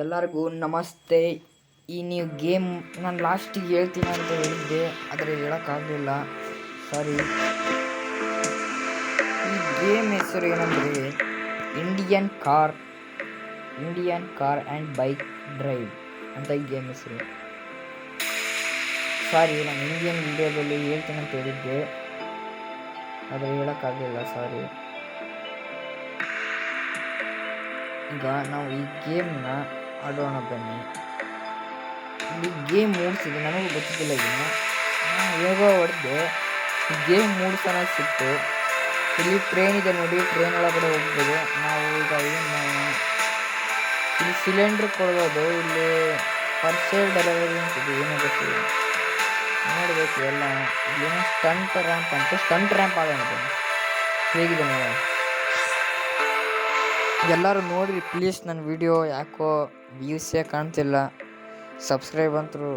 ಎಲ್ಲರಿಗೂ ನಮಸ್ತೆ. ಈ ನೀವು ಗೇಮ್ ನಾನು ಲಾಸ್ಟಿಗೆ ಹೇಳ್ತೀನಿ ಅಂತ ಹೇಳಿದ್ದೆ, ಆದರೆ ಹೇಳೋಕ್ಕಾಗಲಿಲ್ಲ, ಸಾರಿ. ಈ ಗೇಮ್ ಹೆಸರು ಏನಂದರೆ Indian car and bike drive ಅಂತ ಈ ಗೇಮ್ ಹೆಸರು. ಸಾರಿ, ನಾನು ಇಂಡಿಯನ್ ವಿಡಿಯೋದಲ್ಲಿ ಹೇಳ್ತೀನಿ ಅಂತ ಹೇಳಿದ್ದೆ, ಆದರೆ ಹೇಳೋಕ್ಕಾಗಲಿಲ್ಲ, ಸಾರಿ. ಈಗ ನಾವು ಈ ಗೇಮ್ನ ಆಡೋಣ ಬನ್ನಿ. ಇಲ್ಲಿ ಗೇಮ್ ಮೂಡಿಸಿದೆ, ನನಗೂ ಗೊತ್ತಿದ್ದಿಲ್ಲ. ಇದನ್ನು ಹೇಗೋ ಹೊಡೆದು ಈ ಗೇಮ್ ಮೂಡಿಸೋಣ ಸಿಕ್ತು. ಇಲ್ಲಿ ಟ್ರೈನ್ ಇದೆ ನೋಡಿ, ಟ್ರೈನ್ ಒಳಗಡೆ ಹೋಗ್ಬೋದು ನಾವು. ಈಗ ಏನು ಇಲ್ಲಿ ಸಿಲಿಂಡ್ರ್ ಕೊಡ್ಬೋದು, ಇಲ್ಲಿ ಪಾರ್ಸೆಲ್ ಡೆಲಿವರಿ ಅಂತಿದೆ, ಏನೋ ಗೊತ್ತಿಲ್ಲ, ನೋಡಬೇಕು ಎಲ್ಲ. ಇಲ್ಲೇನೋ ಸ್ಟಂಟ್ ರ್ಯಾಂಪ್ ಅಂತ, ಸ್ಟಂಟ್ ರ್ಯಾಂಪ್ ಆಗೋಣ ಬನ್ನಿ, ಹೇಗಿದೆ ನೋಡೋಣ. ಎಲ್ಲರೂ ನೋಡಿರಿ ಪ್ಲೀಸ್. ನನ್ನ ವಿಡಿಯೋ ಯಾಕೋ ವ್ಯೂಸೇ ಕಾಣ್ತಿಲ್ಲ, ಸಬ್ಸ್ಕ್ರೈಬ್ ಅಂತರೂ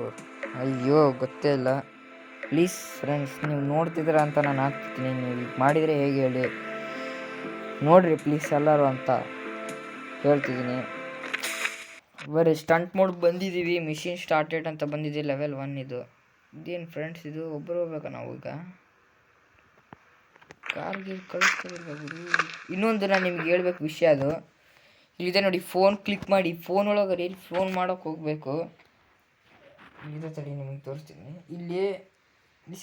ಅಯ್ಯೋ ಗೊತ್ತೇ ಇಲ್ಲ. ಪ್ಲೀಸ್ ಫ್ರೆಂಡ್ಸ್, ನೀವು ನೋಡ್ತಿದ್ದೀರ ಅಂತ ನಾನು ಹಾಕ್ತಿದ್ದೀನಿ, ನೀವು ಈಗ ಮಾಡಿದರೆ ಹೇಗೆ ಹೇಳಿ, ನೋಡಿರಿ ಪ್ಲೀಸ್ ಎಲ್ಲರೂ ಅಂತ ಹೇಳ್ತಿದ್ದೀನಿ. ಬರೀ ಸ್ಟಂಟ್ ಮೋಡ್ ಬಂದಿದ್ದೀವಿ, ಮಿಷಿನ್ ಸ್ಟಾರ್ಟೆಡ್ ಅಂತ ಬಂದಿದೆ, ಲೆವೆಲ್ 1 ಇದು. ಇದೇನು ಫ್ರೆಂಡ್ಸ್ ಇದು, ಒಬ್ಬರು ಹೋಗ್ಬೇಕಾ ನಾವು ಈಗ? ಕಾರ್ಗೆ ಕಳಿಸ್ತಿರ್ಬೋದು. ಇನ್ನೊಂದು ನಾನು ನಿಮ್ಗೆ ಹೇಳ್ಬೇಕು ವಿಷಯ, ಅದು ಇಲ್ಲಿದೆ ನೋಡಿ, ಫೋನ್ ಕ್ಲಿಕ್ ಮಾಡಿ, ಫೋನ್ ಒಳಗಡೆ ಫೋನ್ ಮಾಡೋಕ್ಕೆ ಹೋಗಬೇಕು. ಇದೆ ತಡಿ ನಿಮಗೆ ತೋರಿಸ್ತೀನಿ. ಇಲ್ಲಿ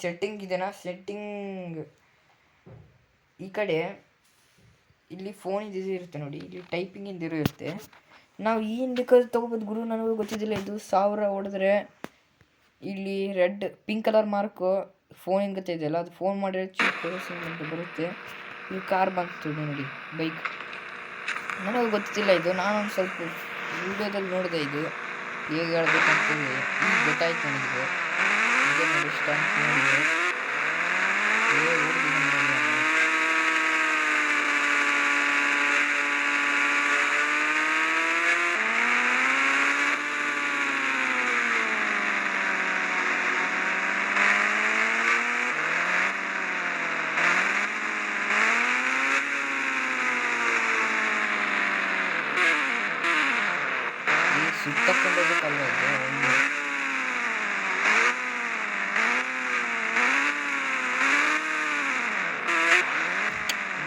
ಸೆಟ್ಟಿಂಗ್ ಇದೆನಾ, ಸೆಟ್ಟಿಂಗ್ ಈ ಕಡೆ ಇಲ್ಲಿ ಫೋನ್ ಇರುತ್ತೆ ನೋಡಿ, ಇಲ್ಲಿ ಟೈಪಿಂಗ್ ಇರುತ್ತೆ. ನಾವು ಏನು ಬೇಕಾದ್ರೂ ತೊಗೋಬೋದು ಗುರು, ನನಗೂ ಗೊತ್ತಿದ್ದಿಲ್ಲ ಇದು. 1000 ಹೊಡೆದ್ರೆ ಇಲ್ಲಿ ರೆಡ್ ಪಿಂಕ್ ಕಲರ್ ಮಾರ್ಕು ಫೋನಿನ ಗತೆ ಇದೆಯಲ್ಲ, ಅದು ಫೋನ್ ಮಾಡಿದ್ರೆ ಚೀಪ್ ಅಂತ ಬರುತ್ತೆ. ಈ ಕಾರ್ ಬಂತು ನೋಡಿ, ಬೈಕ್, ನನಗೂ ಗೊತ್ತಿಲ್ಲ ಇದು. ನಾನೊಂದು ಸ್ವಲ್ಪ ವಿಡಿಯೋದಲ್ಲಿ ನೋಡಿದೆ, ಇದು ಹೇಗೆ ಹೇಳ್ಬೇಕಂತೇಳಿ ಈಗ ಗೊತ್ತಾಯ್ತು ನನಗೆ. ಇದೇ ನೋಡಿ ಸ್ಟಂಟ್ ನೋಡಿದೆ, ಸುತ್ತಕೊಂಡೋಗಕ್ಕಲ್ಲ ಇದು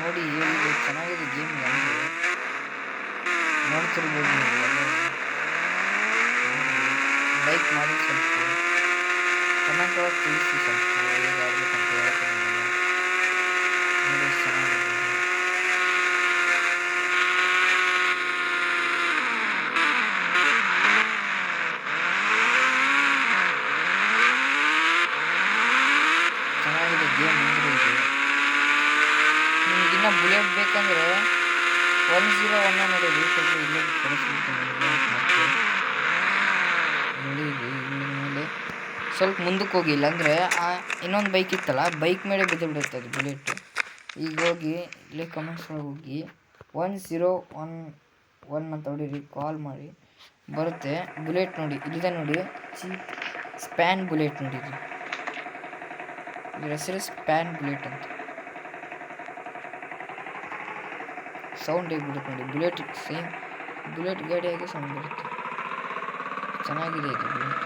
ನೋಡಿ, ಇದು ಚೆನ್ನಾಗಿದೆ ಗೇಮ್. ನನಗೆ ನೋಡ್ತಿರ್ಬೋದು ನೀವು, ಲೈಕ್ ಮಾಡಿ, ಸ್ವಲ್ಪ ಕಮೆಂಟ್ ಒಳಗೆ ತಿಳಿಸಿ, ಸ್ವಲ್ಪ ಹೇಗಾಗಬೇಕಂತ ಹೇಳ್ತೀನಿ ನೋಡಿ. ಚೆನ್ನಾಗಿದೆ. ಗೇಮ್ ಅಂದರೆ ಇದು. ನಿಮಗಿನ್ನ ಬುಲೆಟ್ ಬೇಕಂದರೆ 101 ನೋಡಿ, ಬೇಕಂದರೆ ಇಲ್ಲೇ ಕಳಿಸ್ಬಿಡ್ತೀನಿ. ಮತ್ತೆ ನೋಡಿ, ಇಲ್ಲಿ ಮೇಲೆ ಸ್ವಲ್ಪ ಮುಂದಕ್ಕೆ ಹೋಗಿ, ಇಲ್ಲಾಂದರೆ ಇನ್ನೊಂದು ಬೈಕ್ ಇತ್ತಲ್ಲ, ಬೈಕ್ ಮೇಲೆ ಬಿದ್ದು ಬಿಡುತ್ತೆ ಅದು ಬುಲೆಟ್. ಈಗ ಹೋಗಿ ಇಲ್ಲೇ ಕಮೆಂಟ್ಸ್ ಒಳಗೆ ಹೋಗಿ 1011 ಅಂತ ಹೊಡೀರಿ, ಕಾಲ್ ಮಾಡಿ ಬರುತ್ತೆ. ಬುಲೆಟ್ ನೋಡಿ, ಇಲ್ಲಿದೆ ನೋಡಿ, ಸ್ಪ್ಯಾನ್ ಬುಲೆಟ್ ನೋಡಿರಿ, ಇದ್ರ ಹೆಸರು ಸ್ಪ್ಯಾನ್ ಬುಲೆಟ್ ಅಂತ. ಸೌಂಡ್ ಹೇಗೆ ಬಿಡುತ್ತೆ ನೋಡಿ, ಬುಲೆಟ್ ಸೇಮ್ ಬುಲೆಟ್ ಗಾಡಿಯಾಗಿ ಸೌಂಡ್ ಬರುತ್ತೆ. ಚೆನ್ನಾಗಿದೆ ಇದು ಬುಲೆಟ್.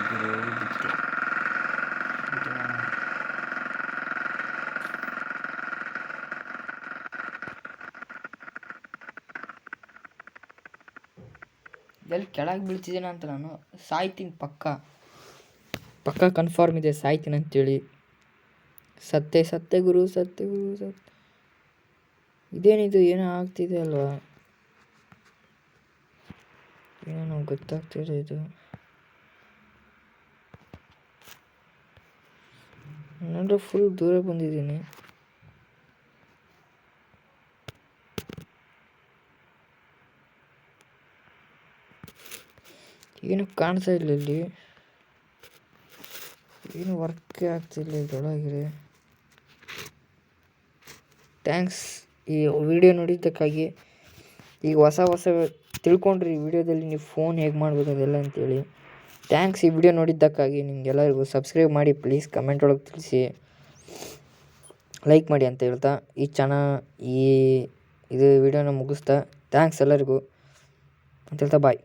ಗುರು ಬಿತ್ತೆ. ಎಲ್ಲಿ ಕೆಳಗೆ ಬೀಳ್ತಿದ್ದೇನೆ ಅಂತ ನಾನು ಸಾಯ್ತೀನಿ, ಪಕ್ಕ ಕನ್ಫರ್ಮ್ ಇದೆ ಸಾಯ್ತೀನಿ ಅಂತೇಳಿ. ಸತ್ತೆ ಗುರು. ಇದೇನಿದು, ಏನೋ ಆಗ್ತಿದೆ ಅಲ್ವಾ, ಏನೋ ಗೊತ್ತಾಗ್ತಿದೆ ಇದು. ನಾನು ಫುಲ್ ದೂರ ಬಂದಿದ್ದೀನಿ. ಏನು ಕಾಣಿಸ್ತಾ ಇಲ್ಲ, ಇಲ್ಲಿ ಏನು ವರ್ಕೇ ಆಗ್ತಿಲ್ಲ ಇದರೊಳಗೆ. ಥ್ಯಾಂಕ್ಸ್ ಈ ವಿಡಿಯೋ ನೋಡಿದ್ದಕ್ಕಾಗಿ. ಈಗ ಹೊಸ ತಿಳ್ಕೊಂಡ್ರಿ ಈ ವಿಡಿಯೋದಲ್ಲಿ ನೀವು ಫೋನ್ ಹೇಗೆ ಮಾಡ್ಬೋದು ಅದೆಲ್ಲ ಅಂತೇಳಿ. ಥ್ಯಾಂಕ್ಸ್ ಈ ವಿಡಿಯೋ ನೋಡಿದ್ದಕ್ಕಾಗಿ. ನಿಮಗೆಲ್ಲರಿಗೂ ಸಬ್ಸ್ಕ್ರೈಬ್ ಮಾಡಿ ಪ್ಲೀಸ್, ಕಮೆಂಟ್ ಒಳಗೆ ತಿಳಿಸಿ, ಲೈಕ್ ಮಾಡಿ ಅಂತ ಹೇಳ್ತಾ ಈ ಇದು ವಿಡಿಯೋನ ಮುಗಿಸ್ತಾ ಥ್ಯಾಂಕ್ಸ್ ಎಲ್ಲರಿಗೂ ಅಂತ ಹೇಳ್ತಾ ಬಾಯ್.